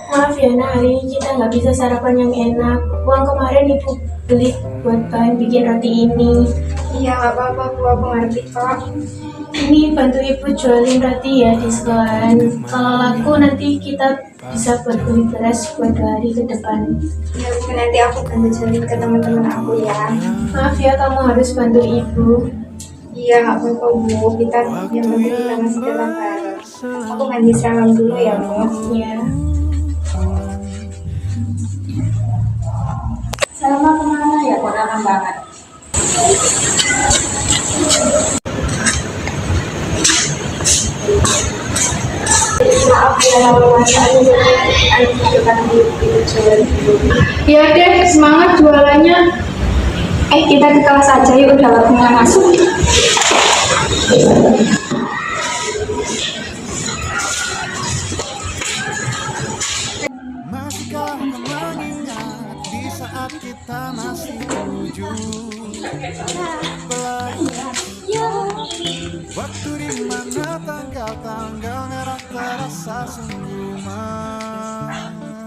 Maaf ya, Nak, hari ini kita nggak bisa sarapan yang enak. Uang kemarin Ibu beli buat bahan bikin roti ini. Iya, nggak apa-apa, Bu. Aku ngerti kok. Ini bantu Ibu jualin roti ya di sekolahan. Kalau laku nanti kita bisa buat beli beras buat 2 hari ke depan. Ya, Bu, nanti aku bantu jualin ke teman-teman aku ya. Maaf ya, kamu harus bantu Ibu. Iya, nggak apa-apa, Bu. Kita yang penting kita masih dalam bareng. Aku mandi seragam dulu ya, Bu. Ya. Salma kemana ya? Kok lama banget? Maaf ya, Ya deh, semangat jualannya. kita ke kelas aja yuk, udah waktunya masuk. Masihkah kau mengingat di saat kita masih ujung waktu di mana tanggal-tanggal merah terasa sungguh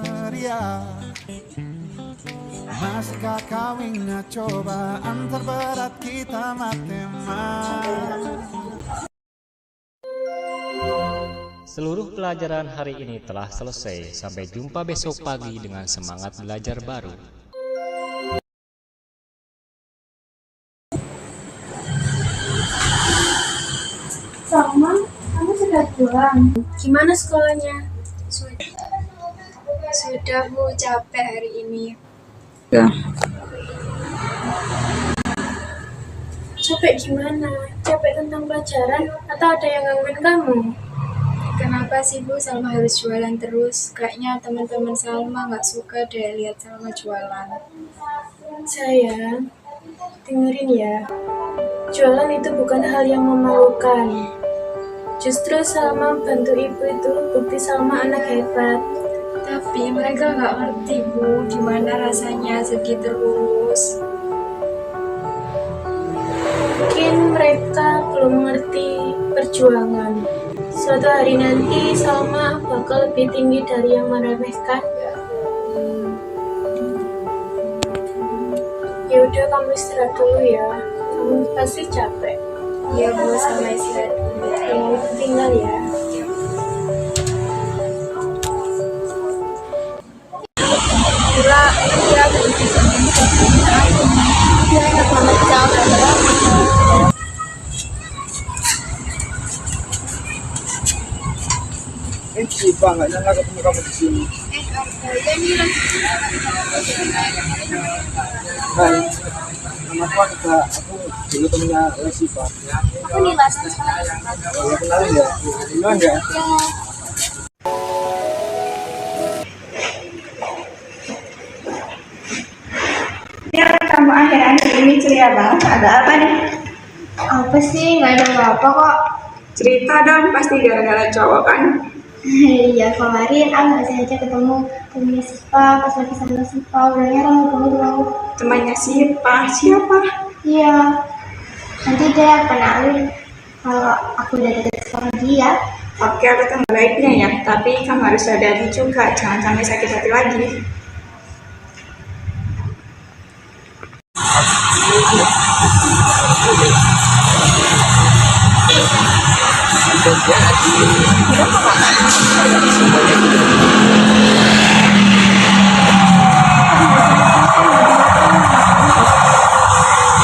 meriah. Masihkah kau ingat cobaan terberat kita matematika? Seluruh pelajaran hari ini telah selesai. Sampai jumpa besok pagi dengan semangat belajar baru. Salma, kamu sudah pulang? Gimana sekolahnya? Sudah, Bu. Capek hari ini. Capek gimana? Capek tentang pelajaran atau ada yang gangguin kamu? Kenapa sih, Bu, Salma harus jualan terus? Kayaknya teman-teman Salma nggak suka deh lihat Salma jualan. Sayang, dengerin ya. Jualan itu bukan hal yang memalukan. Justru Salma bantu ibu itu bukti Salma anak hebat. Tapi mereka nggak ngerti, Bu, gimana rasanya sedih terus. Mungkin mereka belum mengerti perjuangan. Suatu hari nanti Salma bakal lebih tinggi dari yang meremehkan. Ya udah, kamu istirahat dulu ya. Kamu pasti capek. Iya, Bu, Salma istirahat dulu. Kamu tinggal ya. Gila, dia bisa dia enak banget jalan. Siapa nggak nyangka ketemu kamu di sini. Hai, nama aku Anita. Aku dulu temennya Siapa. Aku nih langsung sekarang. Ya kenalin ya, kenal nggak? Ya, kamu akhir-akhir ini ceria banget. Ada apa nih? Apa sih? Nggak ada apa-apa kok. Cerita dong, pasti gara-gara cowok kan? Iya, kemarin masih aja ketemu temennya Sipa, pas lagi sama Sipa, orangnya ramah banget. Temannya siapa? Iya, nanti dia kenalin kalau aku udah deket sama dia. Oke, aku tahu baiknya ya. Tapi kamu harus sadari juga, jangan sampai sakit hati lagi.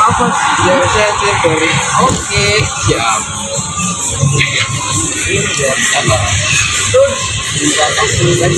Apa sih? Ya saya dari. Oke, siap. Ini ya, apa? Terus, terima kasih dari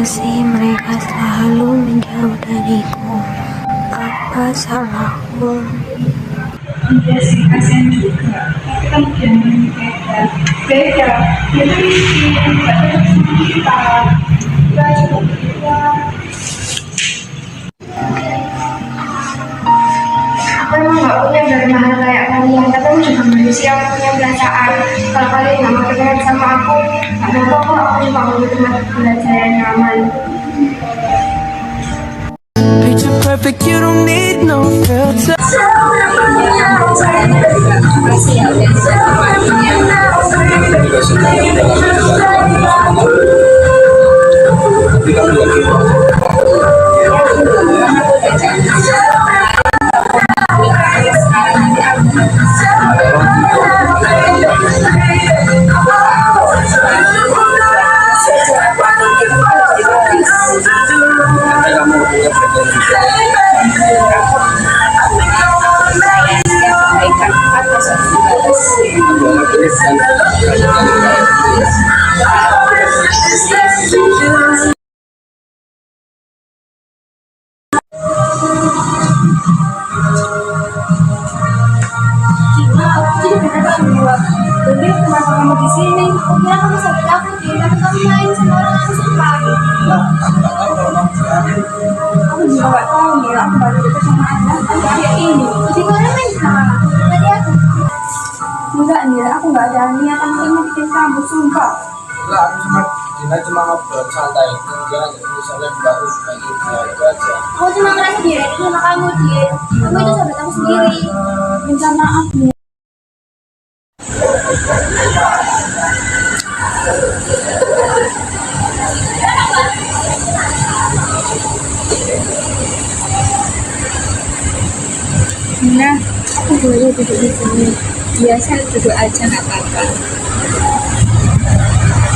kasih mereka selalu menjauh dariku. Apa salahku? Iya sih, kasihan juga. Tapi kan jangan beda. Beda. Dia tuh miskin, nggak cocok sama kita. Kita juga beda. Aku emang nggak punya dari mahal kayak kalian, tapi aku juga manusia, aku punya perasaan. Kalau kalian nggak mau temenan sama aku, nggak apa-apa kok. Aku juga mau tempat belajar yang nyaman. Picture perfect, you don't need no filter. Jadi kenapa kamu di sini? Aku kira kamu sakit aku, tapi kamu main sama orang aku suka. Aku juga nggak tahu nih, aku baru deket sama Anda, aku kayak ini. Jadi kalian main sama tadi aku. Enggak nih, aku nggak ada niatan ini bikin kamu, sumpah. Enggak, aku cuma Dina cuma ngobrol santai. Dia misalnya baru kayak gitu aja. Aku cuma ngerasa dia itu sama kamu, dia. Kamu itu sahabat aku sendiri. Minta maaf nih. Nah, aku boleh duduk di sini. Biasa duduk aja nggak apa-apa.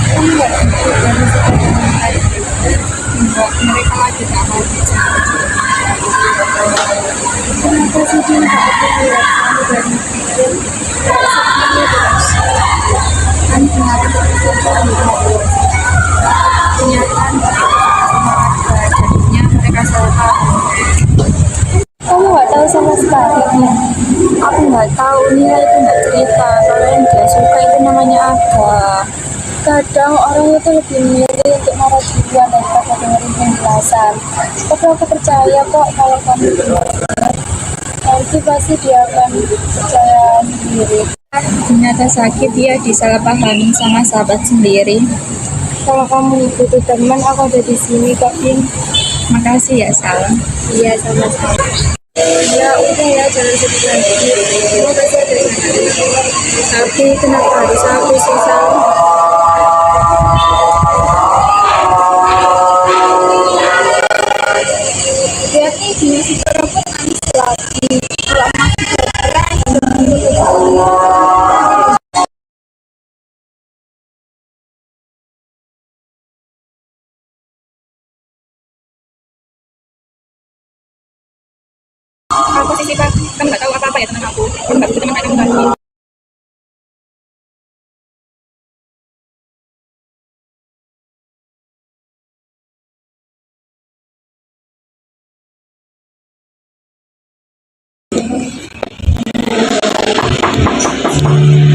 Kamu nggak duduk dan suka dengan tadi? Enggak, mereka lagi tak mau bicara. Kenapa sih dia nggak aku lihat kamu dari pikir? Sepertinya terus. Kan kemarin aku coba ngobrol. Kenyataan mereka sama warga, jadinya mereka salah paham. Kamu nggak tahu sama sekali ya? Aku nggak tahu, Nila itu nggak cerita kalau yang dia suka itu namanya Aga. Kadang orang itu lebih milih untuk marah duluan daripada dengerin penjelasan. Tapi aku percaya kok kalau kamu benar, nanti pasti dia akan percaya sendiri. Ternyata sakit dia disalahpahami sama sahabat sendiri. Kalau kamu butuh teman, aku ada di sini kok, Bin. Makasih ya, Sal. Iya, sama-sama. Ya udah ya, jangan sedih lagi. Terima kasih ada sana. Tapi kenapa harus aku sih, Sal? Berarti gini sih, perempuan nangis lagi. Kalau masih bergerak, aku sih sifat, kamu nggak tahu apa-apa ya tentang aku. Kamu nggak butuh teman kayak kamu lagi.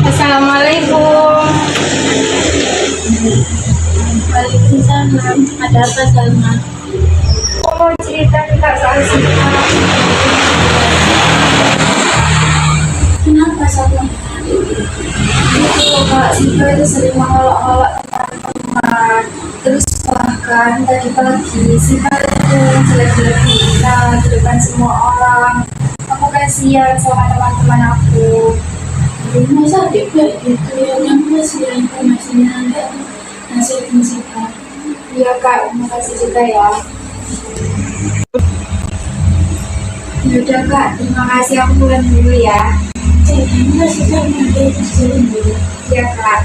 Assalamualaikum. Waalaikumsalam. Ada apa, Salma? Aku mau cerita soal Siva. Kenapa, Salma? Itu Kak, Siva itu sering mengolok-olok teman-teman. Terus bahkan tadi pagi Siva itu jelek-jelekin kita di depan semua orang. Aku kasihan sama teman-teman aku. Masa adik kayak gitu ya, yang masih informasinya ada nasihatin Siva. Iya Kak, terima kasih juga ya. Yaudah Kak, terima kasih, aku pulang dulu ya. Masih kan ada jalan dulu. Iya Kak.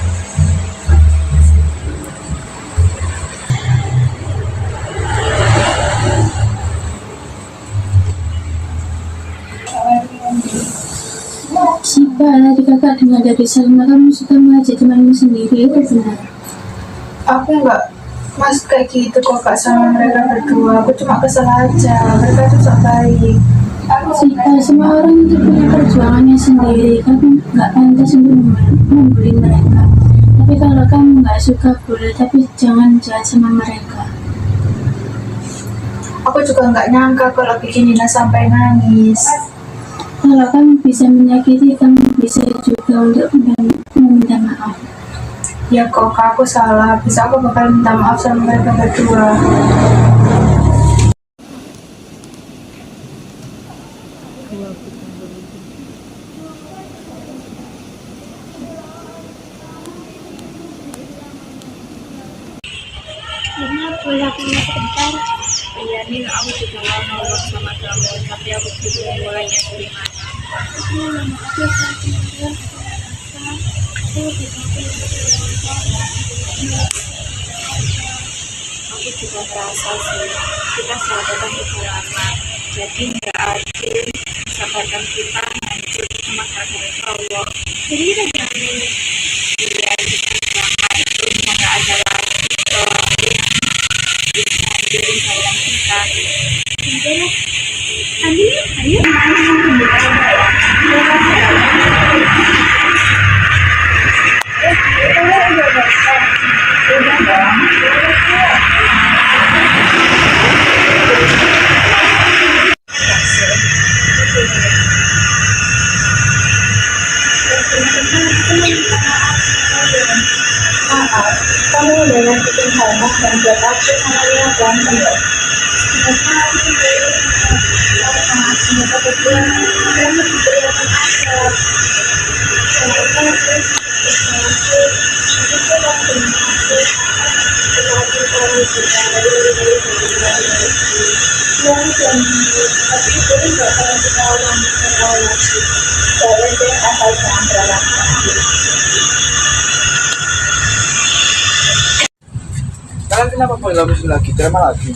Siapa tadi kakak dengar dari Salma kamu suka mengajak temanmu sendiri, itu benar? Aku nggak Mas kayak gitu kok kak sama mereka berdua. Aku cuma kesel aja. Mereka tuh sok baik. Semua orang itu punya perjuangannya sendiri. Kamu nggak pantas untuk membuli mereka. Tapi kalau kamu nggak suka boleh, tapi jangan jahat sama mereka. Aku juga nggak nyangka kalau bikin Nina sampai nangis. Kalau kamu bisa menyakiti, kamu bisa juga untuk meminta maaf. Ya kok kak, aku salah. Bisa aku bakal minta maaf sama mereka berdua. Boleh aku mau sebentar? Iya nih, aku juga mau ngobrol sama kamu, tapi aku bingung mulainya dari mana. Maaf ya Kak, kemarin Aku juga merasa sih, kita sahabatan itu lama, jadi nggak adil sahabatan kita hancur cuma gara-gara cowok. Jadi kita jangan iya kita jangan itu nggak ada lagi cowok yang bisa hancurin sahabatan kita. Udah ayo. Kamu udah nyakitin Hana dan buat aku sama Nina berantem loh. Semoga berdua kamu diberi yang terbaik. Semoga terus bersatu. Itu waktu aku semakin kamu sudah dari yang janji, tapi itu nggak akan kita ulangi lagi. Jangan deh asal jangan berat lagi. Kalian kenapa boleh lapisin lagi? Drama lagi?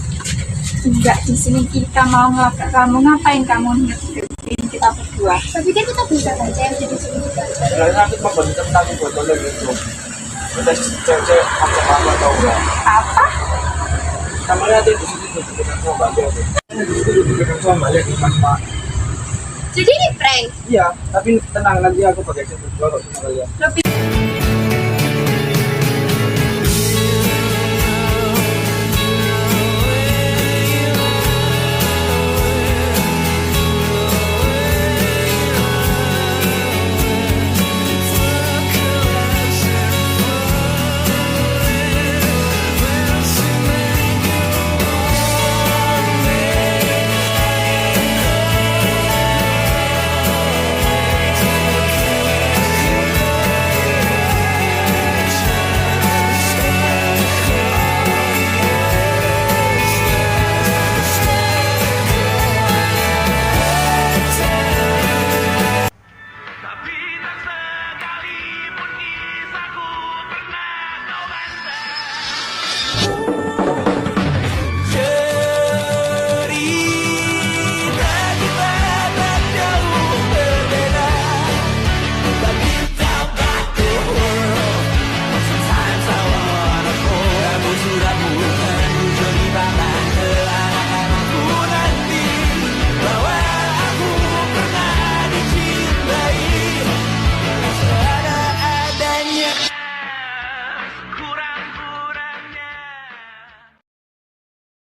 Enggak, di sini kita mau ngelabrak kamu. Ngapain kamu ngedeketin kita berdua? tapi kan kita bisa saja jadi sini juga. Kalian nanti membantu temen aku buat tolong gitu. Udah cewek apa tau nggak? Apa? Kamu lihat di sini tuh kita mau bantu aku. Di situ kita mau balik di mas. Jadi ini prank. Iya, tapi tenang nanti aku pakai berdua kok sama kalian. Lebih